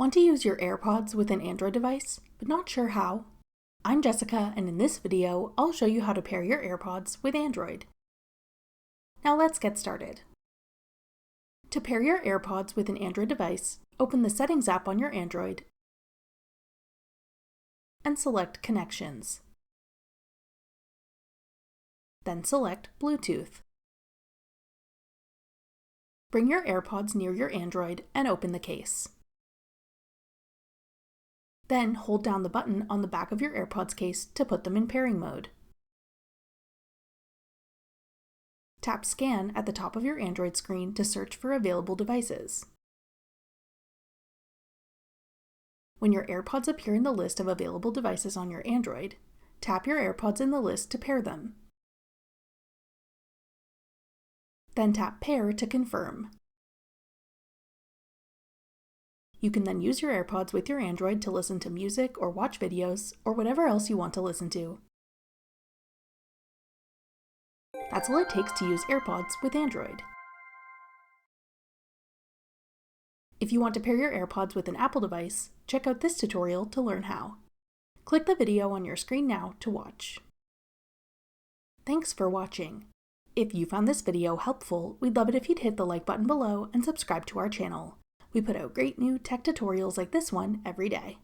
Want to use your AirPods with an Android device, but not sure how? I'm Jessica, and in this video, I'll show you how to pair your AirPods with Android. Now let's get started. To pair your AirPods with an Android device, open the Settings app on your Android and select Connections. Then select Bluetooth. Bring your AirPods near your Android and open the case. Then hold down the button on the back of your AirPods case to put them in pairing mode. Tap Scan at the top of your Android screen to search for available devices. When your AirPods appear in the list of available devices on your Android, tap your AirPods in the list to pair them. Then tap Pair to confirm. You can then use your AirPods with your Android to listen to music or watch videos or whatever else you want to listen to. That's all it takes to use AirPods with Android. If you want to pair your AirPods with an Apple device, check out this tutorial to learn how. Click the video on your screen now to watch. Thanks for watching. If you found this video helpful, we'd love it if you'd hit the like button below and subscribe to our channel. We put out great new tech tutorials like this one every day.